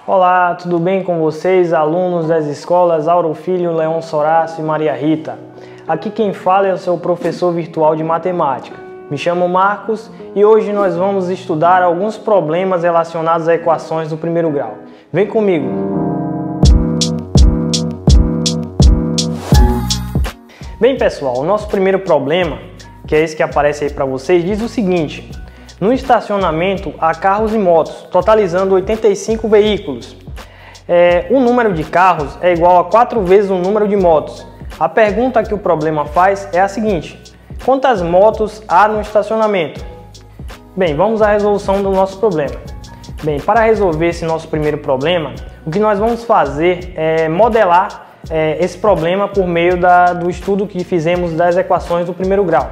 Olá, tudo bem com vocês, alunos das escolas Auro Filho, Leon Soraço e Maria Rita? Aqui quem fala é o seu professor virtual de matemática. Me chamo Marcos e hoje nós vamos estudar alguns problemas relacionados a equações do primeiro grau. Vem comigo! Bem pessoal, o nosso primeiro problema, que é esse que aparece aí para vocês, diz o seguinte: no estacionamento há carros e motos, totalizando 85 veículos. O número de carros é igual a 4 vezes o número de motos. A pergunta que o problema faz é a seguinte: quantas motos há no estacionamento? Bem, vamos à resolução do nosso problema. Bem, para resolver esse nosso primeiro problema, o que nós vamos fazer é modelar esse problema por meio do estudo que fizemos das equações do primeiro grau.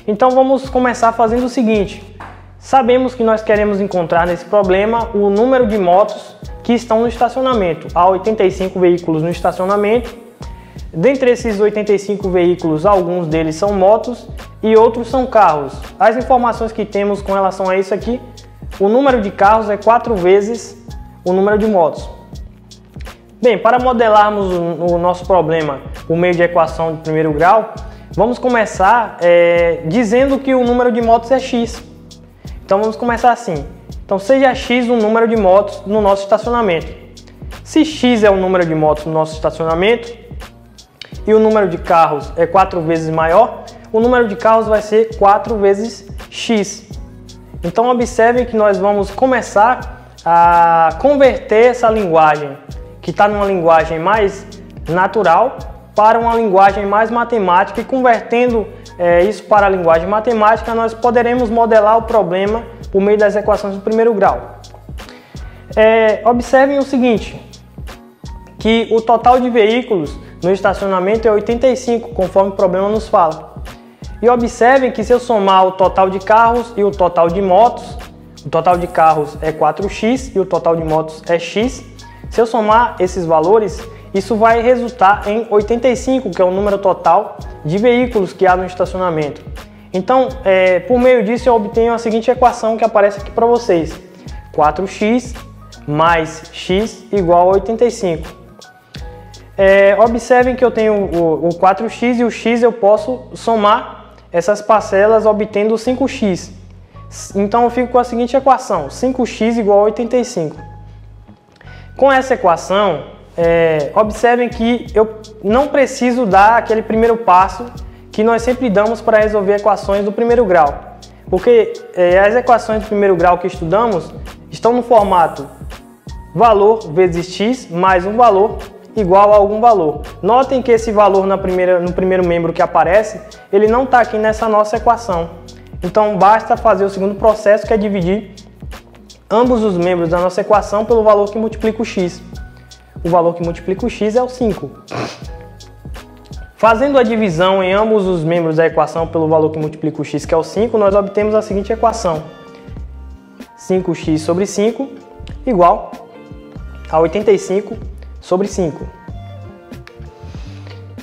Então vamos começar fazendo o seguinte: sabemos que nós queremos encontrar nesse problema o número de motos que estão no estacionamento. Há 85 veículos no estacionamento. Dentre esses 85 veículos, alguns deles são motos e outros são carros. As informações que temos com relação a isso aqui: o número de carros é 4 vezes o número de motos. Bem, para modelarmos o nosso problema por meio de equação de primeiro grau, vamos começar dizendo que o número de motos é x. Então vamos começar assim. Então seja x o número de motos no nosso estacionamento. Se x é o número de motos no nosso estacionamento e o número de carros é 4 vezes maior, o número de carros vai ser 4 vezes x. Então observem que nós vamos começar a converter essa linguagem, que está numa linguagem mais natural, para uma linguagem mais matemática, e convertendo isso para a linguagem matemática, nós poderemos modelar o problema por meio das equações do primeiro grau. Observem o seguinte, que o total de veículos no estacionamento é 85, conforme o problema nos fala. E observem que se eu somar o total de carros e o total de motos, o total de carros é 4x e o total de motos é x. Se eu somar esses valores, isso vai resultar em 85, que é o número total de veículos que há no estacionamento. Então, por meio disso, eu obtenho a seguinte equação que aparece aqui para vocês: 4x mais x igual a 85. Observem que eu tenho o 4x e o x eu posso somar essas parcelas obtendo 5x. Então eu fico com a seguinte equação: 5x igual a 85. Com essa equação, observem que eu não preciso dar aquele primeiro passo que nós sempre damos para resolver equações do primeiro grau. Porque as equações do primeiro grau que estudamos estão no formato valor vezes x mais um valor igual a algum valor. Notem que esse valor no primeiro membro que aparece, ele não está aqui nessa nossa equação. Então basta fazer o segundo processo, que é dividir ambos os membros da nossa equação pelo valor que multiplica o x. O valor que multiplica o x é o 5. Fazendo a divisão em ambos os membros da equação pelo valor que multiplica o x, que é o 5, nós obtemos a seguinte equação: 5x sobre 5 igual a 85 sobre 5.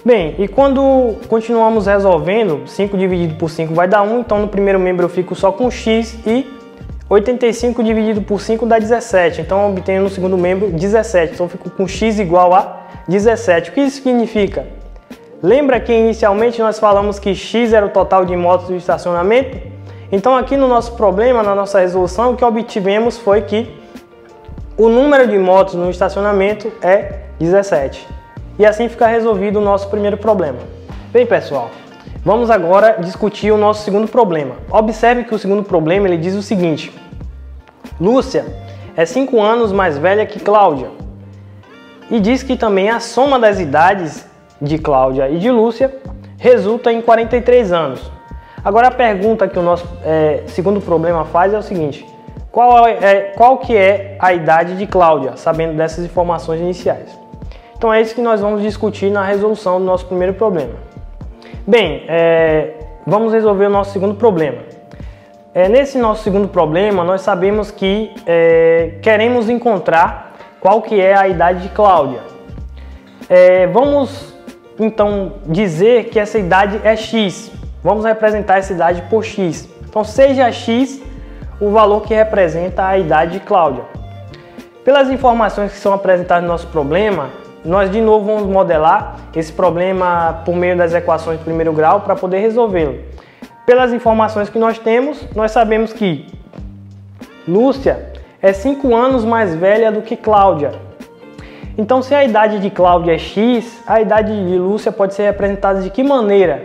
Bem, e quando continuamos resolvendo, 5 dividido por 5 vai dar 1, então no primeiro membro eu fico só com x, e 85 dividido por 5 dá 17, então eu obtenho no segundo membro 17, então eu fico com x igual a 17. O que isso significa? Lembra que inicialmente nós falamos que x era o total de motos do estacionamento? Então aqui no nosso problema, na nossa resolução, o que obtivemos foi que o número de motos no estacionamento é 17. E assim fica resolvido o nosso primeiro problema. Bem pessoal, vamos agora discutir o nosso segundo problema. Observe que o segundo problema ele diz o seguinte: Lúcia é 5 anos mais velha que Cláudia. E diz que também a soma das idades de Cláudia e de Lúcia resulta em 43 anos. Agora a pergunta que o nosso segundo problema faz é o seguinte: qual que é a idade de Cláudia, sabendo dessas informações iniciais? Então é isso que nós vamos discutir na resolução do nosso primeiro problema. Bem, vamos resolver o nosso segundo problema. Nesse nosso segundo problema, nós sabemos que queremos encontrar qual que é a idade de Cláudia. Vamos então dizer que essa idade é x. Vamos representar essa idade por x. Então seja x o valor que representa a idade de Cláudia. Pelas informações que são apresentadas no nosso problema, nós de novo vamos modelar esse problema por meio das equações de primeiro grau para poder resolvê-lo. Pelas informações que nós temos, nós sabemos que Lúcia é 5 anos mais velha do que Cláudia. Então, se a idade de Cláudia é x, a idade de Lúcia pode ser representada de que maneira?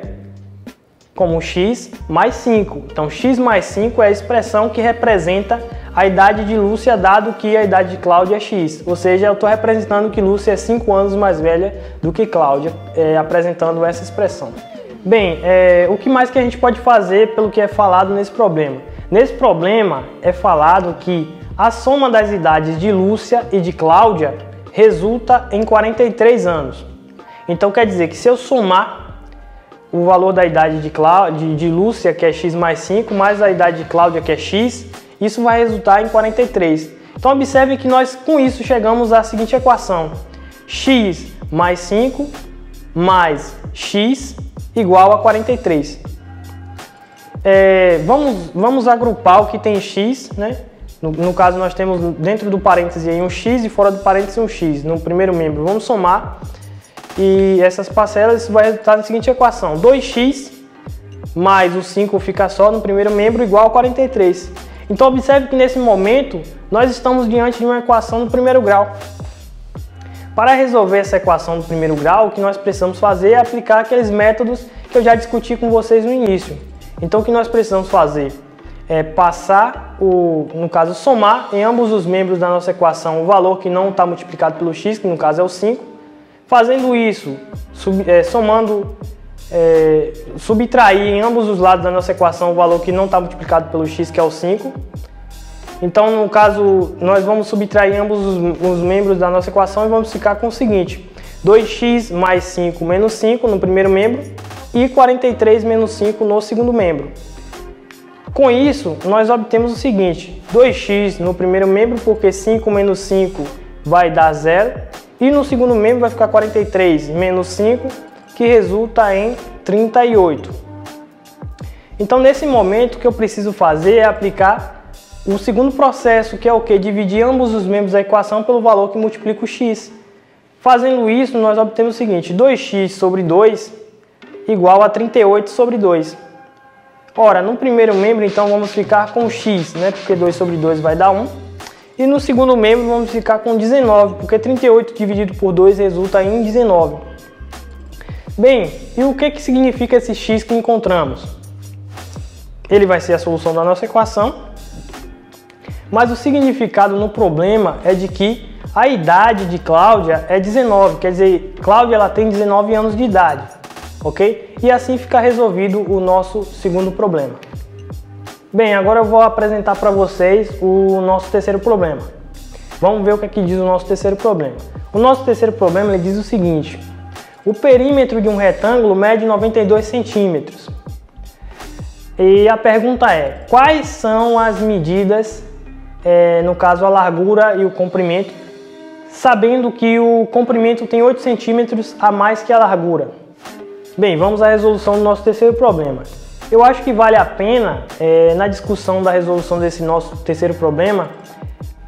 Como x mais 5. Então, x mais 5 é a expressão que representa a idade de Lúcia, dado que a idade de Cláudia é x. Ou seja, eu estou representando que Lúcia é 5 anos mais velha do que Cláudia, apresentando essa expressão. Bem, o que mais que a gente pode fazer pelo que é falado nesse problema? Nesse problema é falado que a soma das idades de Lúcia e de Cláudia resulta em 43 anos. Então quer dizer que se eu somar o valor da idade de Lúcia, que é x mais 5, mais a idade de Cláudia, que é x, isso vai resultar em 43. Então observe que nós com isso chegamos à seguinte equação: x mais 5 mais x igual a 43. Vamos agrupar o que tem x, né? No caso nós temos dentro do parêntese aí um x e fora do parêntese um x no primeiro membro. Vamos somar e essas parcelas vai resultar na seguinte equação: 2x mais o 5 fica só no primeiro membro igual a 43. Então observe que nesse momento nós estamos diante de uma equação do primeiro grau. Para resolver essa equação do primeiro grau, o que nós precisamos fazer é aplicar aqueles métodos que eu já discuti com vocês no início. Então o que nós precisamos fazer é passar, no caso, somar em ambos os membros da nossa equação o valor que não está multiplicado pelo x, que no caso é o 5. Fazendo isso, subtrair em ambos os lados da nossa equação o valor que não está multiplicado pelo x, que é o 5. Então, no caso, nós vamos subtrair ambos os membros da nossa equação e vamos ficar com o seguinte: 2x mais 5 menos 5 no primeiro membro e 43 menos 5 no segundo membro. Com isso, nós obtemos o seguinte: 2x no primeiro membro, porque 5 menos 5 vai dar 0, e no segundo membro vai ficar 43 menos 5, que resulta em 38. Então, nesse momento, o que eu preciso fazer é aplicar o segundo processo, que é o que? Dividir ambos os membros da equação pelo valor que multiplica o x. Fazendo isso, nós obtemos o seguinte: 2x sobre 2 igual a 38 sobre 2. Ora, no primeiro membro, então, vamos ficar com x, né? Porque 2 sobre 2 vai dar 1. E no segundo membro, vamos ficar com 19, porque 38 dividido por 2 resulta em 19. Bem, e o que significa esse x que encontramos? Ele vai ser a solução da nossa equação. Mas o significado no problema é de que a idade de Cláudia é 19, quer dizer, Cláudia ela tem 19 anos de idade, ok? E assim fica resolvido o nosso segundo problema. Bem, agora eu vou apresentar para vocês o nosso terceiro problema. Vamos ver o que é que diz o nosso terceiro problema. O nosso terceiro problema ele diz o seguinte: o perímetro de um retângulo mede 92 centímetros. E a pergunta é: quais são as medidas, no caso a largura e o comprimento, sabendo que o comprimento tem 8 centímetros a mais que a largura? Bem, vamos à resolução do nosso terceiro problema. Eu acho que vale a pena, na discussão da resolução desse nosso terceiro problema,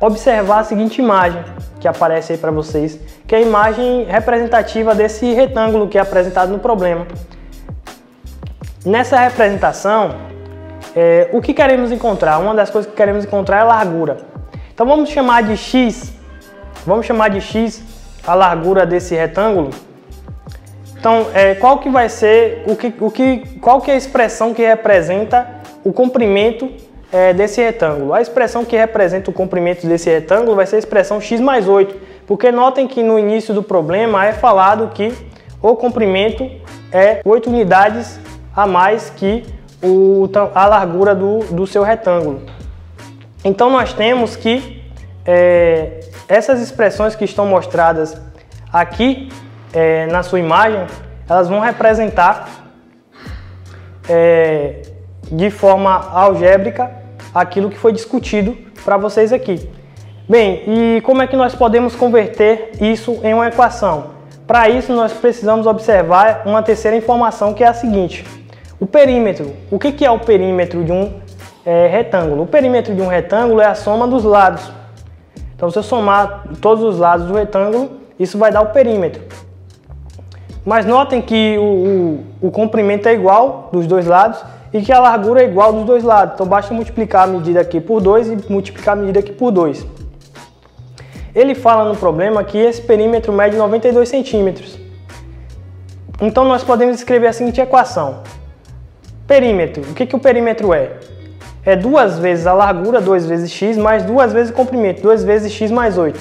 observar a seguinte imagem que aparece aí para vocês, que é a imagem representativa desse retângulo que é apresentado no problema. Nessa representação, o que queremos encontrar? Uma das coisas que queremos encontrar é a largura. Então vamos chamar de x a largura desse retângulo. Então, qual que vai ser, qual que é a expressão que representa o comprimento desse retângulo? A expressão que representa o comprimento desse retângulo vai ser a expressão x mais 8, porque notem que no início do problema é falado que o comprimento é 8 unidades a mais que a largura do seu retângulo. Então nós temos que essas expressões que estão mostradas aqui na sua imagem, elas vão representar de forma algébrica aquilo que foi discutido para vocês aqui. Bem, e como é que nós podemos converter isso em uma equação? Para isso nós precisamos observar uma terceira informação, que é a seguinte: o perímetro. O que é o perímetro de um retângulo? O perímetro de um retângulo é a soma dos lados. Então, se eu somar todos os lados do retângulo, isso vai dar o perímetro. Mas notem que o comprimento é igual dos dois lados e que a largura é igual dos dois lados. Então, basta multiplicar a medida aqui por 2 e multiplicar a medida aqui por 2. Ele fala no problema que esse perímetro mede 92 centímetros. Então, nós podemos escrever a seguinte equação. Perímetro. O que o perímetro é? É 2 vezes a largura, 2 vezes x, mais 2 vezes o comprimento, 2 vezes x mais 8.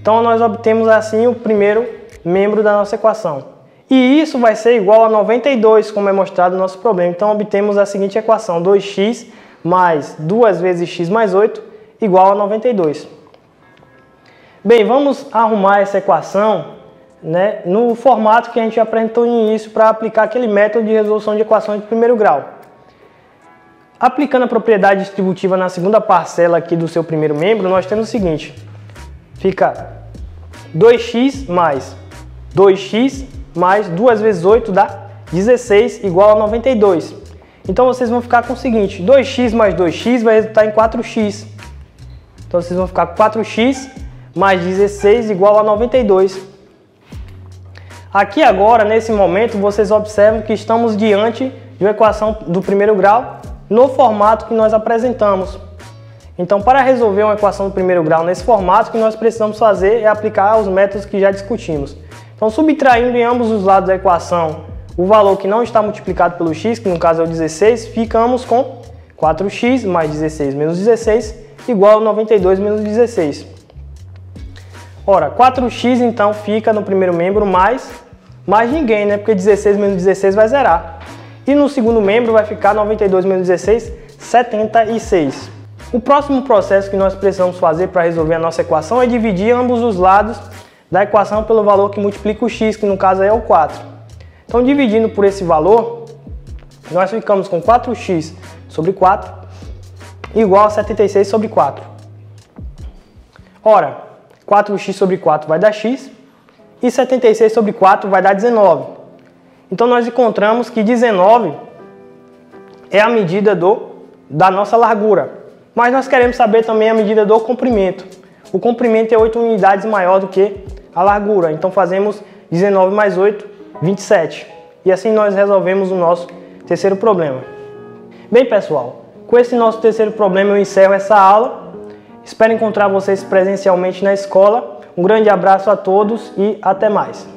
Então, nós obtemos assim o primeiro membro da nossa equação. E isso vai ser igual a 92, como é mostrado no nosso problema. Então, obtemos a seguinte equação, 2x mais 2 vezes x mais 8 igual a 92. Bem, vamos arrumar essa equação, né, no formato que a gente apresentou no início para aplicar aquele método de resolução de equações de primeiro grau. Aplicando a propriedade distributiva na segunda parcela aqui do seu primeiro membro, nós temos o seguinte. Fica 2x mais 2x mais 2 vezes 8 dá 16 igual a 92. Então vocês vão ficar com o seguinte, 2x mais 2x vai resultar em 4x. Então vocês vão ficar com 4x mais 16 igual a 92. Aqui agora, nesse momento, vocês observam que estamos diante de uma equação do primeiro grau no formato que nós apresentamos. Então, para resolver uma equação do primeiro grau nesse formato, o que nós precisamos fazer é aplicar os métodos que já discutimos. Então, subtraindo em ambos os lados da equação o valor que não está multiplicado pelo x, que no caso é o 16, ficamos com 4x mais 16 menos 16 igual a 92 menos 16. Ora, 4x então fica no primeiro membro mais ninguém, né? Porque 16 menos 16 vai zerar. E no segundo membro vai ficar 92 menos 16, 76. O próximo processo que nós precisamos fazer para resolver a nossa equação é dividir ambos os lados da equação pelo valor que multiplica o x, que no caso é o 4. Então, dividindo por esse valor, nós ficamos com 4x sobre 4 igual a 76 sobre 4. Ora, 4x sobre 4 vai dar x e 76 sobre 4 vai dar 19. Então, nós encontramos que 19 é a medida da nossa largura. Mas nós queremos saber também a medida do comprimento. O comprimento é 8 unidades maior do que a largura. Então, fazemos 19 mais 8, 27. E assim nós resolvemos o nosso terceiro problema. Bem, pessoal, com esse nosso terceiro problema eu encerro essa aula. Espero encontrar vocês presencialmente na escola. Um grande abraço a todos e até mais.